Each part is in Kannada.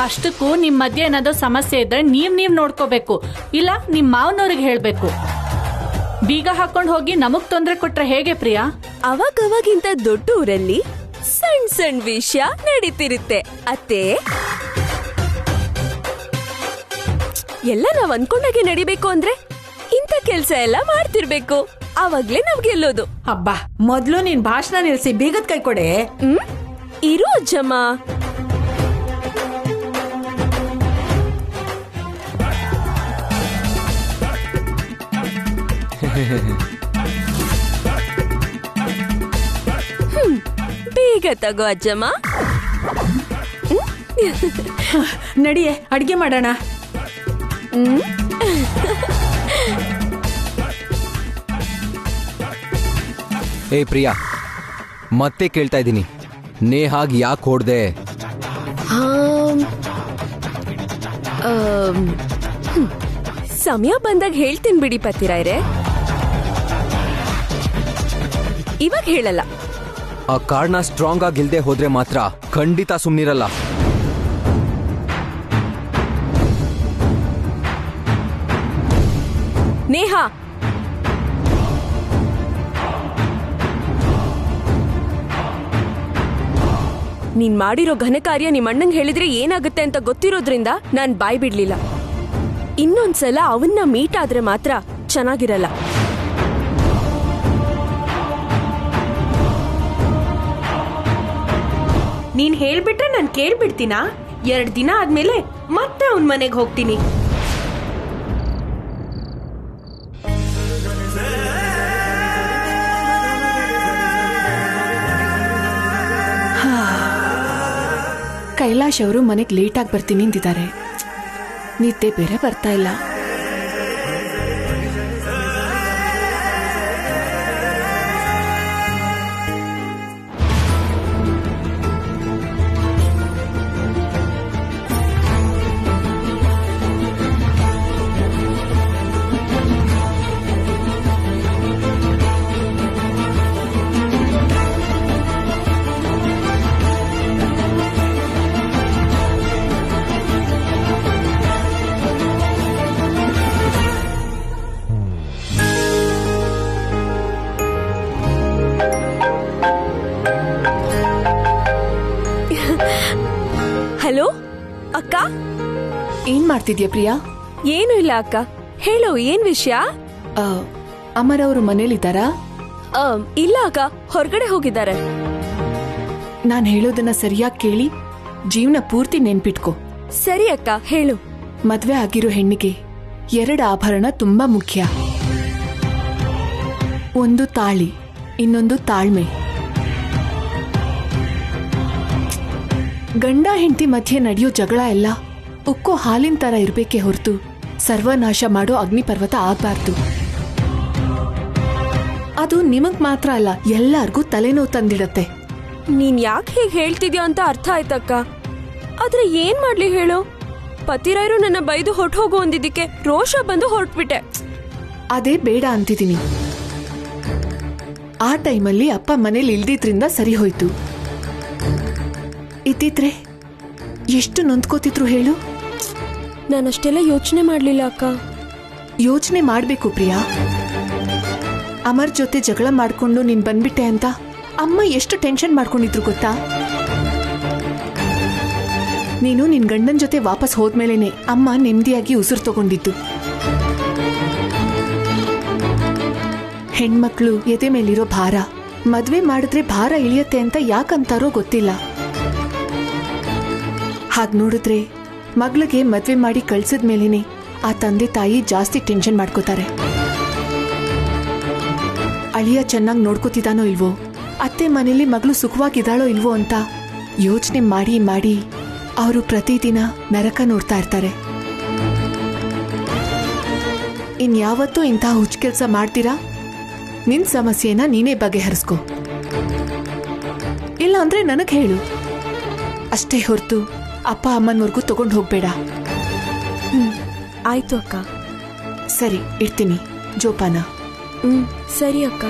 ಅಷ್ಟಕ್ಕೂ ನಿಮ್ ಮಧ್ಯೆ ಏನಾದ್ರು ಸಮಸ್ಯೆ ಇದ್ರೆ ನೀವ್ ನೋಡ್ಕೋಬೇಕು, ಇಲ್ಲ ನಿಮ್ ಮಾವನವ್ರಿಗೆ ಹೇಳ್ಬೇಕು. ಬೀಗ ಹಾಕೊಂಡ್ ಹೋಗಿ ನಮಗ್ ತೊಂದ್ರೆ ಕೊಟ್ರೆ ಹೇಗೆ ಪ್ರಿಯಾ? ಅವಾಗವಾಗಿಂತ ದೊಡ್ಡ ಊರಲ್ಲಿ ಸಣ್ಣ ಸಣ್ಣ ವಿಷಯ ನಡೀತಿರುತ್ತೆ ಅತ್ತೆ. ಎಲ್ಲ ನಾವ್ ಅನ್ಕೊಂಡಾಗೆ ನಡಿಬೇಕು ಅಂದ್ರೆ ಇಂಥ ಕೆಲ್ಸ ಎಲ್ಲ ಮಾಡ್ತಿರ್ಬೇಕು, ಆವಾಗ್ಲೇ ನಾವ್ ಗೆಲ್ಲೋದು. ಹಬ್ಬಾ, ಮೊದ್ಲು ನೀನ್ ಭಾಷಣ ನಿಲ್ಸಿ ಬೀಗದ ಕೈ ಕೊಡೆ. ಇರು ಅಜ್ಜಮ್ಮ. ಬೇಗ ತಗೋ ಅಜ್ಜಮ್ಮ. ನಡಿಯೇ ಅಡ್ಗೆ ಮಾಡೋಣ. ಏ ಪ್ರಿಯಾ, ಮತ್ತೆ ಕೇಳ್ತಾ ಇದ್ದೀನಿ, ನೇಹಾಗ್ ಯಾಕೆ ಹೊಡ್ದೆ? ಸಮಯ ಬಂದಾಗ ಹೇಳ್ತೀನಿ ಬಿಡಿ ಪತಿರಾಯ್ರೆ, ಇವಾಗ ಹೇಳಲ್ಲ. ಆ ಕಾರ್ಡ್ನ ಸ್ಟ್ರಾಂಗ್ ಆಗಿ ಇಲ್ದೆ ಹೋದ್ರೆ ಮಾತ್ರ ಖಂಡಿತ ಸುಮ್ನಿರಲ್ಲ. ನೇಹಾ, ನೀನ್ ಮಾಡಿರೋ ಘನ ಕಾರ್ಯ ನಿಮ್ ಅಣ್ಣಂಗ್ ಹೇಳಿದ್ರೆ ಏನಾಗುತ್ತೆ ಅಂತ ಗೊತ್ತಿರೋದ್ರಿಂದ ನಾನ್ ಬಾಯ್ ಬಿಡ್ಲಿಲ್ಲ. ಇನ್ನೊಂದ್ಸಲ ಅವನ್ನ ಮೀಟ್ ಆದ್ರೆ ಮಾತ್ರ ಚೆನ್ನಾಗಿರಲ್ಲ. ನೀನ್ ಹೇಳ್ಬಿಟ್ರೆ ನಾನ್ ಕೇಳ್ಬಿಡ್ತೀನಾ? 2 ದಿನ ಆದ್ಮೇಲೆ ಮತ್ತೆ ಅವನ್ ಮನೆಗೆ ಹೋಗ್ತೀನಿ. ಕೈಲಾಶ್ ಅವರು ಮನೆಗೆ ಲೇಟಾಗಿ ಬರ್ತೀನಿ ಅಂತಿದ್ದಾರೆ. ನಿದ್ದೆ ಬೇರೆ ಬರ್ತಾ ಇಲ್ಲ. ಹಲೋ ಅಕ್ಕ, ಏನ್ ಮಾಡ್ತಿದ್ಯಾ ಪ್ರಿಯಾ? ಏನು ಇಲ್ಲ ಅಕ್ಕ, ಹೇಳು ಏನ್ ವಿಷಯ? ಅಮರ್ ಅವರು ಮನೇಲಿದ್ದಾರಾ? ಇಲ್ಲ ಅಕ್ಕ, ಹೊರಗಡೆ ಹೋಗಿದ್ದಾರೆ. ನಾನ್ ಹೇಳೋದನ್ನ ಸರಿಯಾಗಿ ಕೇಳಿ ಜೀವನ ಪೂರ್ತಿ ನೆನ್ಪಿಟ್ಕೋ. ಸರಿ ಅಕ್ಕ, ಹೇಳು. ಮದ್ವೆ ಆಗಿರೋ ಹೆಣ್ಣಿಗೆ 2 ಆಭರಣ ತುಂಬಾ ಮುಖ್ಯ. ಒಂದು ತಾಳಿ, ಇನ್ನೊಂದು ತಾಳ್ಮೆ. ಗಂಡ ಹೆಂಡತಿ ಮಧ್ಯೆ ನಡೆಯೋ ಜಗಳ ಎಲ್ಲ ಉಕ್ಕೋ ಹಾಲಿನ ತರ ಇರ್ಬೇಕೆ ಹೊರತು ಸರ್ವನಾಶ ಮಾಡೋ ಅಗ್ನಿಪರ್ವತ ಆಗ್ಬಾರ್ದು. ಅದು ನಿಮಗ್ ಮಾತ್ರ ಅಲ್ಲ, ಎಲ್ಲಾರ್ಗೂ ತಲೆನೋವು ತಂದಿಡತ್ತೆ. ನೀನ್ ಯಾಕೆ ಹೀಗೆ ಹೇಳ್ತಿದ್ಯಾ ಅಂತ ಅರ್ಥ ಆಯ್ತಕ್ಕ. ಆದ್ರೆ ಏನ್ ಮಾಡ್ಲಿ ಹೇಳು, ಪತಿರಾಯರು ನನ್ನ ಬೈದು ಹೊರಟು ಅಂದಿದ್ದಕ್ಕೆ ರೋಷ ಬಂದು ಹೊರಟ್ಬಿಟ್ಟೆ. ಅದೇ ಬೇಡ ಅಂತಿದ್ದೀನಿ. ಆ ಟೈಮಲ್ಲಿ ಅಪ್ಪ ಮನೇಲಿ ಇಲ್ದಿದ್ರಿಂದ ಸರಿ ಹೋಯ್ತು. ಇದ್ದಿದ್ರೆ ಎಷ್ಟು ನೊಂದ್ಕೋತಿದ್ರು ಹೇಳು. ನಾನಷ್ಟೆಲ್ಲ ಯೋಚನೆ ಮಾಡ್ಲಿಲ್ಲ ಅಕ್ಕ. ಯೋಚನೆ ಮಾಡ್ಬೇಕು ಪ್ರಿಯಾ. ಅಮರ್ ಜೊತೆ ಜಗಳ ಮಾಡ್ಕೊಂಡು ನೀನ್ ಬಂದ್ಬಿಟ್ಟೆ ಅಂತ ಅಮ್ಮ ಎಷ್ಟು ಟೆನ್ಷನ್ ಮಾಡ್ಕೊಂಡಿದ್ರು ಗೊತ್ತಾ? ನೀನು ನಿನ್ ಗಂಡನ್ ಜೊತೆ ವಾಪಸ್ ಹೋದ್ಮೇಲೆನೆ ಅಮ್ಮ ನೆಮ್ಮದಿಯಾಗಿ ಉಸಿರು ತಗೊಂಡಿದ್ದು. ಹೆಣ್ಮಕ್ಳು ಎದೆ ಮೇಲಿರೋ ಭಾರ ಮದ್ವೆ ಮಾಡಿದ್ರೆ ಭಾರ ಇಳಿಯತ್ತೆ ಅಂತ ಯಾಕಂತಾರೋ ಗೊತ್ತಿಲ್ಲ. ಹಾಗ್ ನೋಡಿದ್ರೆ ಮಗಳಿಗೆ ಮದ್ವೆ ಮಾಡಿ ಕಳ್ಸಿದ್ಮೇಲೇನೆ ಆ ತಂದೆ ತಾಯಿ ಜಾಸ್ತಿ ಟೆನ್ಷನ್ ಮಾಡ್ಕೋತಾರೆ. ಅಳಿಯ ಚೆನ್ನಾಗಿ ನೋಡ್ಕೋತಿದಾನೋ ಇಲ್ವೋ, ಅತ್ತೆ ಮನೇಲಿ ಮಗಳು ಸುಖವಾಗಿದ್ದಾಳೋ ಇಲ್ವೋ ಅಂತ ಯೋಚನೆ ಮಾಡಿ ಮಾಡಿ ಅವರು ಪ್ರತಿದಿನ ನರಕ ನೋಡ್ತಾ ಇರ್ತಾರೆ. ಇನ್ಯಾವತ್ತೂ ಇಂಥ ಹುಚ್ಚ ಕೆಲಸ ಮಾಡ್ತೀರಾ? ನಿನ್ ಸಮಸ್ಯೆನ ನೀನೇ ಬಗೆಹರಿಸ್ಕೊ, ಇಲ್ಲ ಅಂದ್ರೆ ನನಗ್ ಹೇಳು ಅಷ್ಟೇ ಹೊರತು ಅಪ್ಪ ಅಮ್ಮನವರೆಗೂ ತಗೊಂಡು ಹೋಗ್ಬೇಡ. ಆಯ್ತು ಅಕ್ಕ. ಸರಿ, ಇಡ್ತೀನಿ. ಜೋಪಾನ. ಸರಿ ಅಕ್ಕ.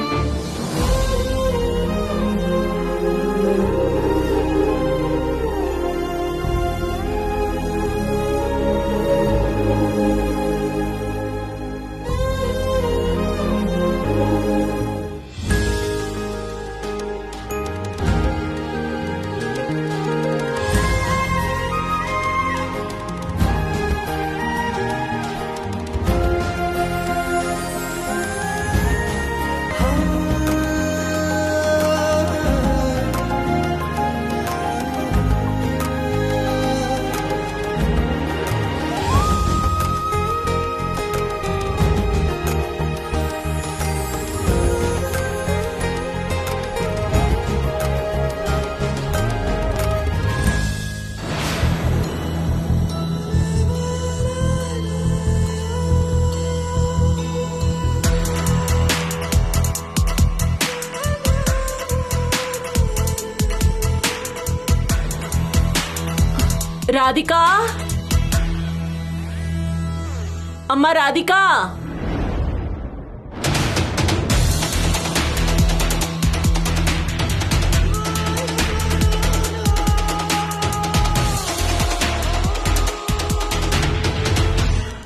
ರಾಧಿಕಾ, ಅಮ್ಮ ರಾಧಿಕಾ.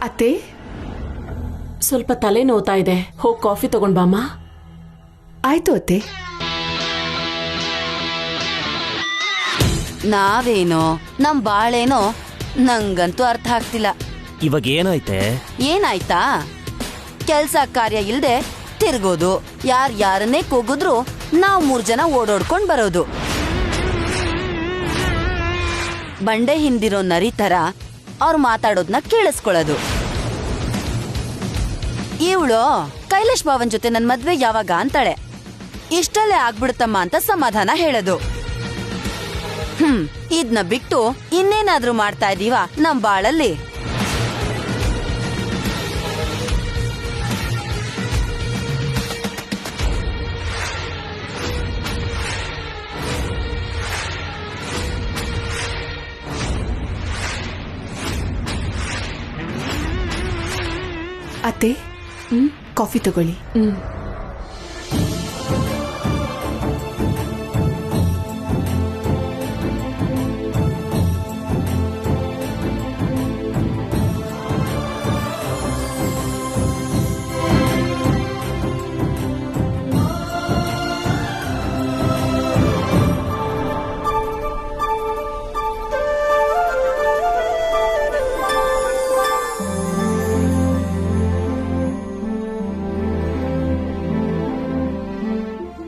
ಅತ್ತೆ, ಸ್ವಲ್ಪ ತಲೆ ನೋವ್ತಾ ಇದೆ, ಹೋಗಿ ಕಾಫಿ ತಗೊಂಡ್ ಬಾಮ್ಮ. ಆಯ್ತು ಅತ್ತೆ. ನಾವೇನೋ ನಮ್ ಬಾಳೇನೋ ನಂಗಂತೂ ಅರ್ಥ ಆಗ್ತಿಲ್ಲ. ಇವಾಗ ಏನಾಯ್ತೆ? ಏನಾಯ್ತಾ? ಕೆಲ್ಸ ಕಾರ್ಯ ಇಲ್ದೆ ತಿರ್ಗೋದು, ಯಾರನ್ನೇ ಕೂಗಿದ್ರು ನಾವ್ 3 ಜನ ಓಡೋಡ್ಕೊಂಡ್ ಬರೋದು. ಬಂಡೆ ಹಿಂದಿರೋ ನರಿ ತರ ಅವ್ರು ಮಾತಾಡೋದ್ನ ಕೇಳಿಸ್ಕೊಳ್ಳೋದು. ಇವಳು ಕೈಲೇಶ್ ಬಾವನ್ ಜೊತೆ ನನ್ ಮದ್ವೆ ಯಾವಾಗ ಅಂತಾಳೆ. ಇಷ್ಟಲ್ಲೇ ಆಗ್ಬಿಡುತ್ತಮ್ಮ ಅಂತ ಸಮಾಧಾನ ಹೇಳೋದು. ಇದ್ನ ಬಿಟ್ಟು ಇನ್ನೇನಾದ್ರೂ ಮಾಡ್ತಾ ಇದೀವ ನಮ್ ಬಾಳಲ್ಲಿ? ಅತ್ತೆ, ಕಾಫಿ ತಗೊಳ್ಳಿ.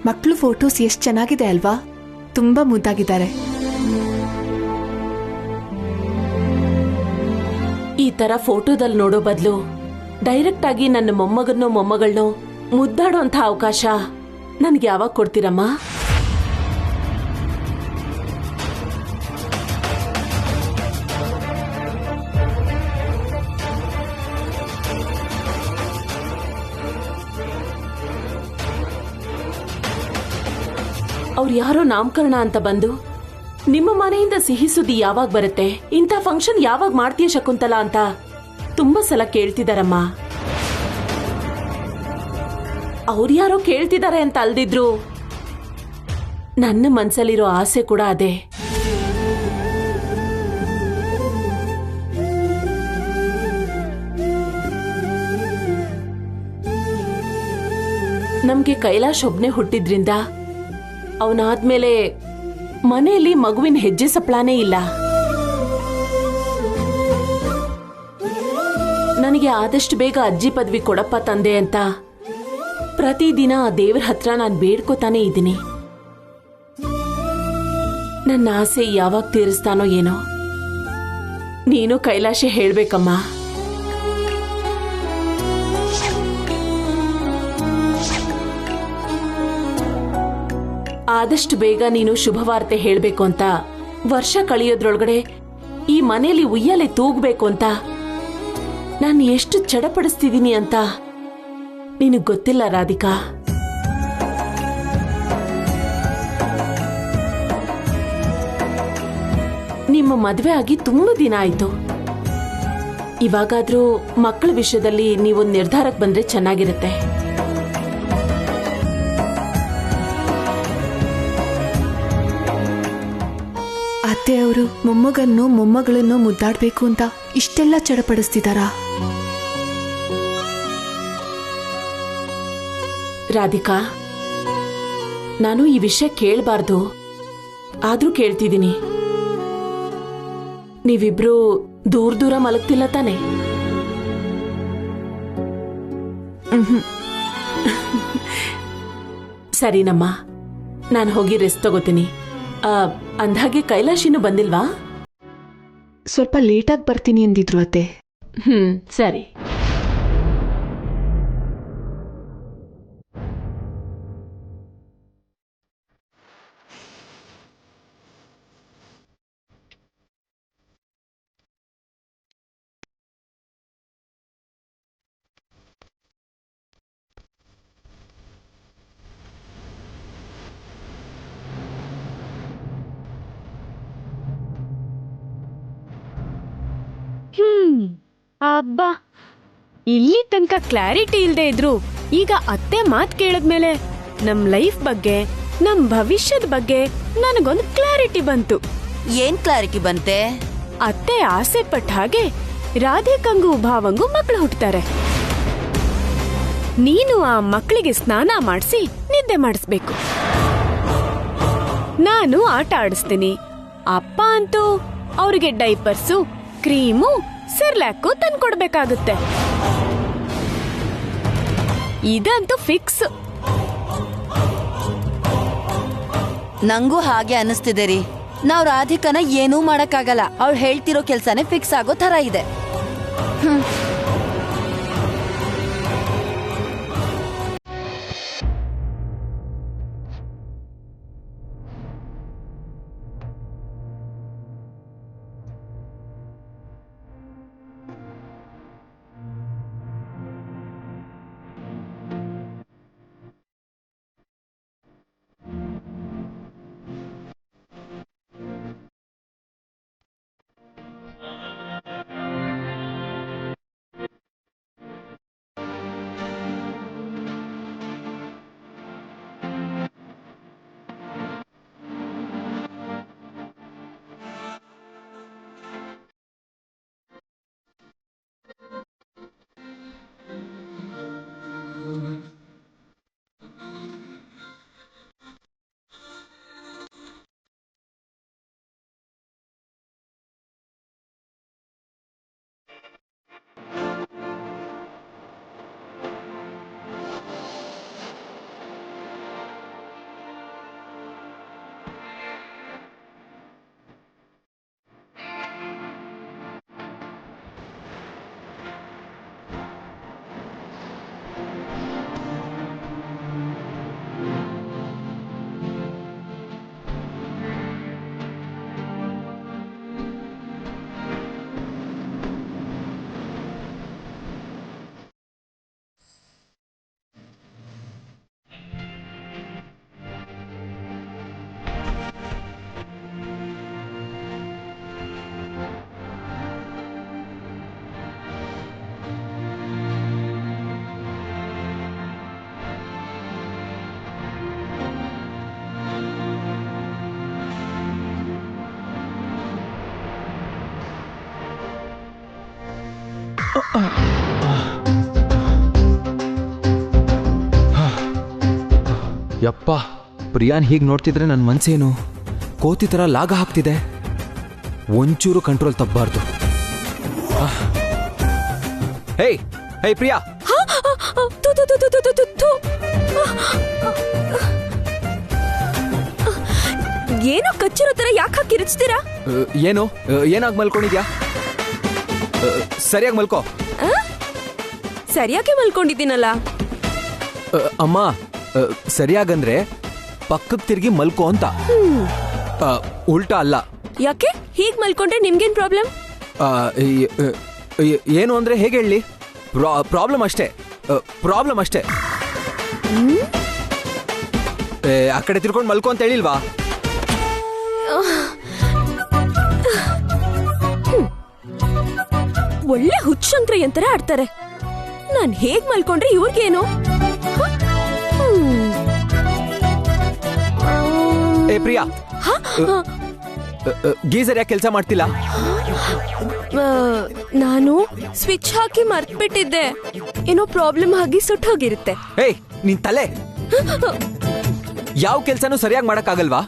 ಮಕ್ಕಳು ಫೋಟೋಸ್ ಎಷ್ಟು ಚೆನ್ನಾಗಿದೆ ಅಲ್ವಾ? ತುಂಬಾ ಮುದ್ದಾಗಿದ್ದಾರೆ. ಈ ತರ ಫೋಟೋದಲ್ಲಿ ನೋಡೋ ಬದಲು ಡೈರೆಕ್ಟ್ ಆಗಿ ನನ್ನ ಮೊಮ್ಮಗನ್ನೋ ಮೊಮ್ಮಗಳನ್ನೋ ಮುದ್ದಾಡೋ ಅಂತ ಅವಕಾಶ ನನ್ಗೆ ಯಾವಾಗ ಕೊಡ್ತೀರಮ್ಮ? ಅವ್ರು ಯಾರೋ ನಾಮಕರಣ ಅಂತ ಬಂದು ನಿಮ್ಮ ಮನೆಯಿಂದ ಸಿಹಿ ಸುದ್ದಿ ಯಾವಾಗ ಬರುತ್ತೆ, ಇಂಥ ಫಂಕ್ಷನ್ ಯಾವಾಗ ಮಾಡ್ತೀಯ ಶಕುಂತಲಾ ಅಂತ ತುಂಬಾ ಸಲ ಕೇಳ್ತಿದಾರಮ್ಮ. ಅವ್ರು ಯಾರೋ ಕೇಳ್ತಿದ್ದಾರೆ ಅಂತ ಅಲ್ದಿದ್ರು ನನ್ನ ಮನ್ಸಲ್ಲಿರೋ ಆಸೆ ಕೂಡ ಅದೇ. ನಮ್ಗೆ ಕೈಲಾಶ್ ಒಬ್ನೇ ಹುಟ್ಟಿದ್ರಿಂದ ಅವನಾದ್ಮೇಲೆ ಮನೆಯಲ್ಲಿ ಮಗುವಿನ ಹೆಜ್ಜೆ ಸಪ್ಲಾನೇ ಇಲ್ಲ. ನನಗೆ ಆದಷ್ಟು ಬೇಗ ಅಜ್ಜಿ ಪದವಿ ಕೊಡಪ್ಪ ತಂದೆ ಅಂತ ಪ್ರತಿದಿನ ಆ ದೇವರ ಹತ್ರ ನಾನು ಬೇಡ್ಕೋತಾನೆ ಇದ್ದೀನಿ. ನನ್ನ ಆಸೆ ಯಾವಾಗ ತೀರಿಸ್ತಾನೋ ಏನೋ. ನೀನು ಕೈಲಾಶೆ ಹೇಳ್ಬೇಕಮ್ಮ. ಆದಷ್ಟು ಬೇಗ ನೀನು ಶುಭವಾರ್ತೆ ಹೇಳ್ಬೇಕು ಅಂತ, ವರ್ಷ ಕಳೆಯೋದ್ರೊಳಗಡೆ ಈ ಮನೆಯಲ್ಲಿ ಉಯ್ಯಾಲೆ ತೂಗ್ಬೇಕು ಅಂತ ನಾನು ಎಷ್ಟು ಚಡಪಡಿಸ್ತಿದ್ದೀನಿ ಅಂತ ನಿನಗ್ ಗೊತ್ತಿಲ್ಲ ರಾಧಿಕಾ. ನಿಮ್ಮ ಮದ್ವೆ ಆಗಿ ತುಂಬಾ ದಿನ ಆಯ್ತು. ಇವಾಗಾದ್ರೂ ಮಕ್ಕಳ ವಿಷಯದಲ್ಲಿ ನೀವೊಂದು ನಿರ್ಧಾರಕ್ಕೆ ಬಂದ್ರೆ ಚೆನ್ನಾಗಿರುತ್ತೆ. ಅತ್ತೆ ಅವರು ಮೊಮ್ಮಗನ್ನು ಮೊಮ್ಮಗಳನ್ನು ಮುದ್ದಾಡ್ಬೇಕು ಅಂತ ಇಷ್ಟೆಲ್ಲ ಚಡಪಡಿಸ್ತಿದಾರಾ? ರಾಧಿಕಾ, ನಾನು ಈ ವಿಷಯ ಕೇಳಬಾರ್ದು, ಆದ್ರೂ ಕೇಳ್ತಿದ್ದೀನಿ. ನೀವಿಬ್ರು ದೂರ ದೂರ ಮಲಗ್ತಿಲ್ಲ ತಾನೆ? ಸರಿನಮ್ಮ, ನಾನು ಹೋಗಿ ರೆಸ್ಟ್ ತಗೋತೀನಿ. ಅಂದ್ಹಾಗೆ ಕೈಲಾಶಿನೂ ಬಂದಿಲ್ವಾ? ಸ್ವಲ್ಪ ಲೇಟಾಗಿ ಬರ್ತೀನಿ ಎಂದಿದ್ರು ಅತ್ತೆ. ಸರಿ. ಅಬ್ಬಾ, ಇಲ್ಲಿ ತನಕ ಕ್ಲಾರಿಟಿ ಇಲ್ದೇ ಇದ್ರು ಈಗ ಅತ್ತೆ ಮಾತ್ ಕೇಳದ್ಮೇಲೆ ನಮ್ ಲೈಫ್ ಬಗ್ಗೆ, ನಮ್ ಭವಿಷ್ಯದ ಬಗ್ಗೆ ನನಗೊಂದು ಕ್ಲಾರಿಟಿ ಬಂತು. ಏನ್ ಕ್ಲಾರಿಟಿ ಬಂತೆ? ಅತ್ತೆ ಆಸೆ ಪಟ್ಟ ಹಾಗೆ ರಾಧಿಕಂಗೂ ಭಾವಂಗೂ ಮಕ್ಕಳು ಹುಟ್ಟುತ್ತಾರೆ. ನೀನು ಆ ಮಕ್ಕಳಿಗೆ ಸ್ನಾನ ಮಾಡಿಸಿ ನಿದ್ದೆ ಮಾಡಿಸ್ಬೇಕು. ನಾನು ಆಟ ಆಡಿಸ್ತೀನಿ. ಅಪ್ಪ ಅಂತೂ ಅವ್ರಿಗೆ ಡೈಪರ್ಸು, ಕ್ರೀಮು, ಸಿರ್ಲ್ಯಾಕು ತಂದ್ಕೊಡ್ಬೇಕಾಗುತ್ತೆ. ಇದಂತೂ ಫಿಕ್ಸ್. ನಂಗೂ ಹಾಗೆ ಅನಿಸ್ತಿದೆ ರೀ. ನಾವ್ ರಾಧಿಕನ ಏನೂ ಮಾಡಕ್ಕಾಗಲ್ಲ. ಅವಳು ಹೇಳ್ತಿರೋ ಕೆಲ್ಸನೇ ಫಿಕ್ಸ್ ಆಗೋ ತರ ಇದೆ. ಯಪ್ಪ, ಪ್ರಿಯಾನ್ ಹೀಗೆ ನೋಡ್ತಿದ್ರೆ ನನ್ನ ಮನ್ಸೇನು ಕೋತಿ ಥರ ಲಾಗ ಹಾಕ್ತಿದೆ. ಒಂಚೂರು ಕಂಟ್ರೋಲ್ ತಪ್ಪಬಾರ್ದು. ಹೇಯ್ ಹೇಯ್ ಪ್ರಿಯಾ, ಏನೋ ಕಚ್ಚಿರೋ ತರ ಯಾಕೆ ಕಿರಿಚ್ತೀರಾ? ಏನು ಏನಾಗಿ ಮಲ್ಕೊಂಡಿದ್ಯಾ? ಸರಿಯಾಗಿ ಮಲ್ಕೋ. ಸರಿಯಾಗಿ ಮಲ್ಕೊಂಡಿದ್ದೀನಲ್ಲ. ಅಮ್ಮ, ಸರಿಯಾಗಂದ್ರೆ ಪಕ್ಕಕ್ಕೆ ತಿರುಗಿ ಮಲ್ಕೋ ಅಂತ, ಉಲ್ಟಾ ಅಲ್ಲ. ಯಾಕೆ ಹೀಗ್ ಮಲ್ಕೊಂಡ್ರೆ ನಿಮ್ಗೇನ್ ಪ್ರಾಬ್ಲಮ್? ಏನು ಅಂದ್ರೆ ಹೇಗೆ ಹೇಳಿ, ಪ್ರಾಬ್ಲಮ್ ಅಷ್ಟೇ, ಪ್ರಾಬ್ಲಮ್ ಅಷ್ಟೇ. ಆ ಕಡೆ ತಿರ್ಕೊಂಡು ಮಲ್ಕೋ ಅಂತ ಹೇಳಿಲ್ವಾ? ಒಳ್ಳೆ ಹುಚ್ಚಂಕ್ರ ಎಂತರ ಆಡ್ತಾರೆ. ನಾನ್ ಹೇಗ್ ಮಲ್ಕೊಂಡ್ರೆ ಇವ್ರಿಗೇನು? ಏ ಪ್ರಿಯಾ, ಗೀಸರ್ ಯಾಕೆ ಕೆಲಸ ಮಾಡ್ತಿಲ್ಲ? ನಾನು ಸ್ವಿಚ್ ಹಾಕಿ ಮರ್ತ್ಬಿಟ್ಟಿದ್ದೆ. ಏನೋ ಪ್ರಾಬ್ಲಮ್ ಆಗಿ ಸುಟ್ಟೋಗಿರುತ್ತೆ. ಏಯ್, ನಿನ್ ತಲೆ ಯಾವ ಕೆಲ್ಸನೂ ಸರಿಯಾಗಿ ಮಾಡಕ್ಕಾಗಲ್ವಾ?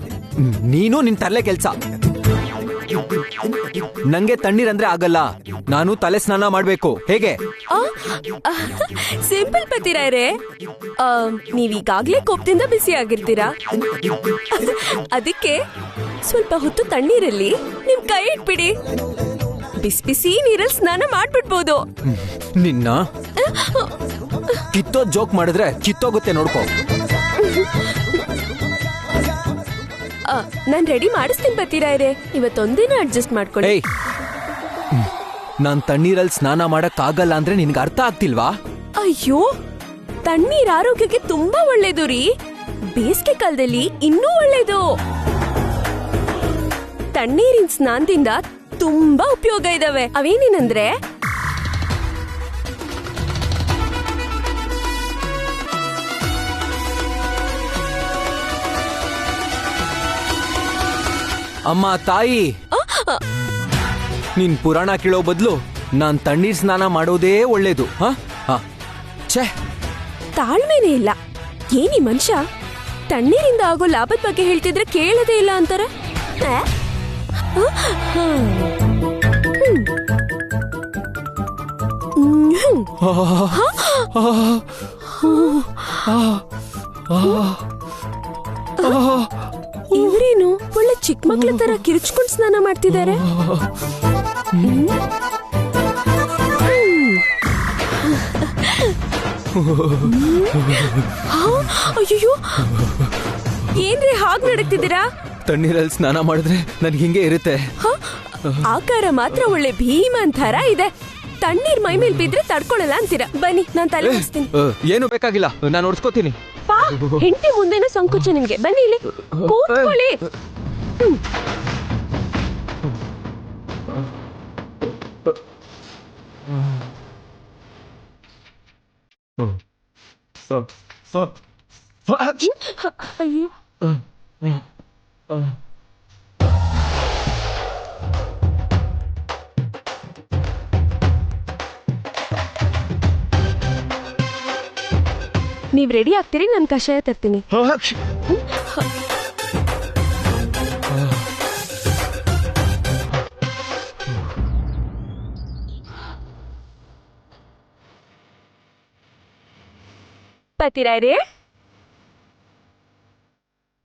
ನೀನು ನಿನ್ ತಲೆ ಕೆಲ್ಸ. ನಂಗೆ ತಣ್ಣೀರಂದ್ರೆ ಆಗಲ್ಲ, ನಾನು ತಲೆ ಸ್ನಾನ ಮಾಡ್ಬೇಕು. ಹೇಗೆ? ಸಿಂಪಲ್ ಪತಿರಾಯ್ರೆ, ನೀವೀಗಾಗ್ಲೇ ಕೋಪದಿಂದ ಬಿಸಿ ಆಗಿರ್ತೀರಾ. ಅದಕ್ಕೆ ಸ್ವಲ್ಪ ಹೊತ್ತು ತಣ್ಣೀರಲ್ಲಿ ನಿಮ್ ಕೈ ಇಟ್ಬಿಡಿ. ಬಿಸಿ ಬಿಸಿ ನೀರಲ್ಲಿ ಸ್ನಾನ ಮಾಡ್ಬಿಡ್ಬೋದು. ನಿನ್ನ ಕಿತ್ತೋ ಜೋಕ್ ಮಾಡಿದ್ರೆ ಕಿತ್ತೋಗುತ್ತೆ, ನೋಡ್ಕೋ. ನಾನ್ ರೆಡಿ ಮಾಡಿಸ್ತೀನಿ ಪತಿರಾಯ್ರೆ, ಇವತ್ತೊಂದಿನ ಅಡ್ಜಸ್ಟ್ ಮಾಡ್ಕೊಳ್ಳಿ. ನಾನ್ ತಣ್ಣೀರಲ್ಲಿ ಸ್ನಾನ ಮಾಡಕ್ ಆಗಲ್ಲ ಅಂದ್ರೆ ನಿನ್ಗೆ ಅರ್ಥ ಆಗ್ತಿಲ್ವಾ? ಅಯ್ಯೋ, ತಣ್ಣೀರ್ ಆರೋಗ್ಯಕ್ಕೆ ತುಂಬಾ ಒಳ್ಳೇದು ರೀ. ಬೇಸಿಗೆ ಕಾಲದಲ್ಲಿ ಇನ್ನೂ ಒಳ್ಳೇದು. ತಣ್ಣೀರಿನ ಸ್ನಾನದಿಂದ ತುಂಬಾ ಉಪಯೋಗ ಇದಾವೆ. ಅವೇನೇನಂದ್ರೆ ಅಮ್ಮ ತಾಯಿ, ನೀನ್ ಪುರಾಣ ಕೇಳೋ ಬದಲು ನಾನ್ ತಣ್ಣೀರ್ ಸ್ನಾನ ಮಾಡೋದೇ ಒಳ್ಳೇದು. ಛೇ, ತಾಳ್ಮೆನೇ ಇಲ್ಲ. ಏನಿ ಮನುಷ್ಯ ತಣ್ಣೀರಿಂದ ಆಗೋ ಲಾಭದ ಬಗ್ಗೆ ಹೇಳ್ತಿದ್ರೆ ಕೇಳದೇ ಇಲ್ಲ ಅಂತಾರೆ. ಇವ್ರೇನು ಒಳ್ಳೆ ಚಿಕ್ಕ ಮಕ್ಳ ತರ ಕಿರ್ಚ್ಕೊಂಡ್ ಸ್ನಾನ ಮಾಡ್ತಿದ್ದಾರೆ. ಅಯ್ಯೋ, ಏನ್ರಿ ಹಾಗ್ ನಡಕ್ತಿದ್ದೀರಾ? ತಣ್ಣೀರಲ್ಲಿ ಸ್ನಾನ ಮಾಡಿದ್ರೆ ನನ್ಗೆ ಹಿಂಗೆ ಇರುತ್ತೆ. ಆಕಾರ ಮಾತ್ರ ಒಳ್ಳೆ ಭೀಮನ್ ತರ ಇದೆ. ತಣ್ಣೀರ್ ಮೈ ಮೇಲ್ ಬಿದ್ರೆ ತಡ್ಕೊಳಲ್ಲ ಅಂತೀರಾ. ಬನ್ನಿ, ನಾನ್ ತಲೆ ಓಡಿಸ್ತೀನಿ. ಏನು ಬೇಕಾಗಿಲ್ಲ, ನಾನು ಓಡಿಸ್ಕೋತೀನಿ. ಹೆಂಡತಿ ಮುಂದೆನೂ ಸಂಕೋಚ ನಿಮ್ಗೆ. ಬನ್ನಿ ಇಲ್ಲಿ ಕೂತ್ಕೊಳ್ಳಿ. ಅಯ್ಯೋ, ನೀವ್ ರೆಡಿ ಆಗ್ತೀರಿ, ನಾನು ಕಷಾಯ ತರ್ತೀನಿ. ಪತಿರಾಯ್ರೆ,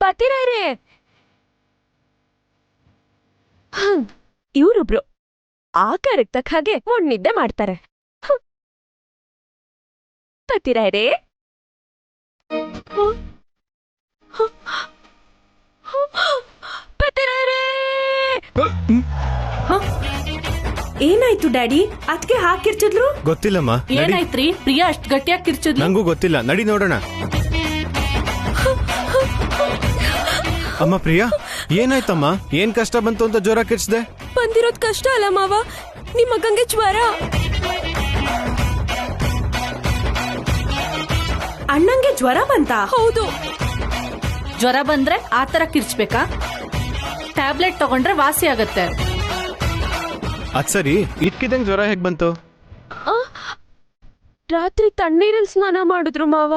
ಪತಿರಾಯ್ರೆ, ಇವ್ರೊಬ್ರು ಆಕಾರಕ್ಕೆ ತಕ್ಕ ಹಾಗೆ ನಿದ್ದೆ ಮಾಡ್ತಾರೆ. ಪತಿರಾಯ್ರೆ, ಏನಾಯ್ತು ಡ್ಯಾಡಿ? ಅದಕ್ಕೆ ಹಾಕಿರ್ಚಿದ್ಲು? ಗೊತ್ತಿಲ್ಲಮ್ಮ. ಏನಾಯ್ತ್ರಿ? ಪ್ರಿಯಾ ಅಷ್ಟ್ ಗಟ್ಟಿಯಾಗಿ ಕಿರ್ಚಿದ್ಲು? ನಂಗೂ ಗೊತ್ತಿಲ್ಲ, ನಡಿ ನೋಡೋಣ. ಅಮ್ಮ ಪ್ರಿಯಾ, ಏನಾಯ್ತಮ್ಮ? ಏನ್ ಕಷ್ಟ ಬಂತು ಅಂತ ಜ್ವರ ಕಿರ್ಚ್ದೆ? ಬಂದಿರೋದ್ ಕಷ್ಟ ಅಲ್ಲ ಮಾವ, ನಿಮ್ ಮಗಂಗೆ ಜ್ವರ. ಅಣ್ಣಂಗೆ ಜ್ವರ ಬಂತ? ಹೌದು. ಜ್ವರ ಬಂದ್ರೆ ಆತರ ಕಿರ್ಚ್ಬೇಕಾ? ಟ್ಯಾಬ್ಲೆಟ್ ತಗೊಂಡ್ರೆ ವಾಸಿ ಆಗತ್ತೆ. ಅದ್ ಸರಿ, ಇಟ್ಕಿದಂಗ್ ಜ್ವರ ಹೇಗ್ ಬಂತು? ರಾತ್ರಿ ತಣ್ಣೀರಲ್ಲಿ ಸ್ನಾನ ಮಾಡಿದ್ರು ಮಾವ.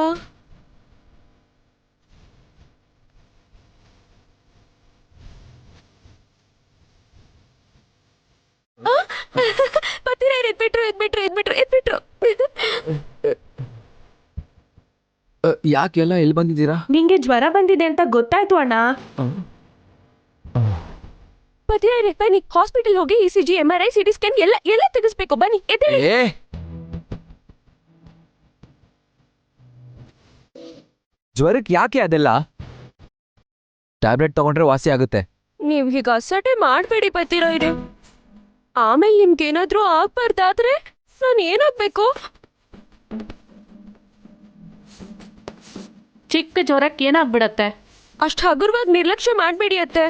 ಪತಿರಾಯ್ರು ಎದ್ಬಿಟ್ರು. ಯಾಕೆಲ್ಲ ಎಲ್ಲಿ ಬಂದಿದ್ದೀರಾ? ನಿಂಗೆ ಜ್ವರ ಬಂದಿದೆ ಅಂತ ಗೊತ್ತಾಯ್ತು ಅಣ್ಣ. ಪತಿರಾಯ್ರೆ, ಬನ್ನಿ, ಹಾಸ್ಪಿಟಲ್ ಹೋಗಿ ECG, MRI, CT ಸ್ಕ್ಯಾನ್ ಎಲ್ಲ ತೆಗಿಸ್ಬೇಕು. ಬನ್ನಿ, ಎದ್ದೇಳಿ. ಜ್ವರಕ್ಕೆ ಯಾಕೆ ಅದೆಲ್ಲ? ಟ್ಯಾಬ್ಲೆಟ್ ತಗೊಂಡ್ರೆ ವಾಸಿ ಆಗುತ್ತೆ. ನೀವ್ ಹೀಗ ಅಸಟೆ ಮಾಡ್ಬೇಡಿ ಪತಿರಾಯ್ರೆ. ಆಮೇಲೆ ನಿಮ್ಗೇನಾದ್ರೂ ಆಗ್ಬಾರ್ದಾದ್ರೆ ನಾನು ಏನಾಗ್ಬೇಕು? ಚಿಕ್ಕ ಜ್ವರಕ್ಕೆ ಏನಾಗ್ಬಿಡತ್ತೆ? ಅಷ್ಟ್ ಹಗುರವಾಗಿ ನಿರ್ಲಕ್ಷ್ಯ ಮಾಡ್ಬೇಡಿ ಅತ್ತೆ.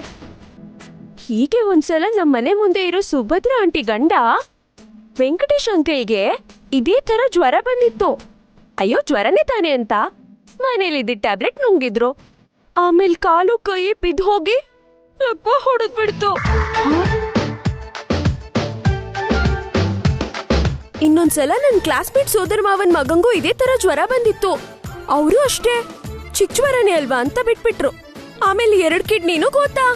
ಹೀಗೆ ಒಂದ್ಸಲ ನಮ್ಮ ಮನೆ ಮುಂದೆ ಇರೋ ಸುಭದ್ರ ಆಂಟಿ ಗಂಡ ವೆಂಕಟೇಶ್ ಅಂಕಲ್ಗೆ ಇದೇ ತರ ಜ್ವರ ಬಂದಿತ್ತು. ಅಯ್ಯೋ, ಜ್ವರನೇ ತಾನೆ ಅಂತ ಮನೇಲಿದ್ದ ಟ್ಯಾಬ್ಲೆಟ್ ನುಂಗಿದ್ರು. ಆಮೇಲೆ ಕಾಲು ಕೈ ಬಿದ್ದು ಹೋಗಿ ರಕ್ತ ಹೊಡೆದ್ಬಿಡ್ತು. ಇನ್ನೊಂದ್ಸಲ ನನ್ನ ಕ್ಲಾಸ್ಮೇಟ್ ಸೋದರ ಮಾವನ್ ಮಗಂಗೂ ಇದೇ ತರ ಜ್ವರ ಬಂದಿತ್ತು. ಅವರು ಅಷ್ಟೇ ಚಿಕ್ಕ ಜ್ವರನೇ ಅಲ್ವಾ ಅಂತ ಬಿಟ್ಬಿಟ್ರು. ಆಮೇಲೆ 2 ಕಿಡ್ನಿನೂ ಗೊತ್ತಾ.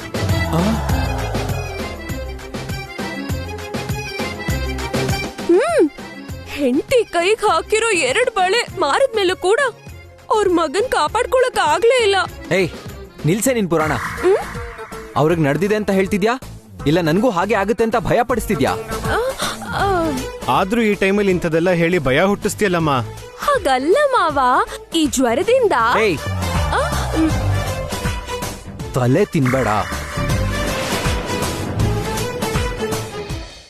ಹೆಂಡತಿ ಕೈಗೆ ಹಾಕಿರೋ 2 ಬಳೆ ಮಾರಿದ್ಮೇಲೂ ಕೂಡ ಅವ್ರ ಮಗನ್ ಕಾಪಾಡ್ಕೊಳಕ್ ಆಗ್ಲೇ ಇಲ್ಲ. ಏಯ್, ನಿಲ್ಸೆ ನಿನ್ ಪುರಾಣ. ಅವ್ರಿಗೆ ನಡೆದಿದೆ ಅಂತ ಹೇಳ್ತಿದ್ಯಾ, ಇಲ್ಲ ನನ್ಗೂ ಹಾಗೆ ಆಗುತ್ತೆ ಅಂತ ಭಯ ಪಡಿಸ್ತಿದ್ಯಾ? ಆದ್ರೂ ಈ ಟೈಮಲ್ಲಿ ಇಂಥದೆಲ್ಲ ಹೇಳಿ ಭಯ ಹುಟ್ಟಿಸ್ತೀಯಲ್ಲಮ್ಮ. ಹಾಗಲ್ಲ ಮಾವ, ಈ ಜ್ವರದಿಂದ ತಲೆ ತಿನ್ಬೇಡ.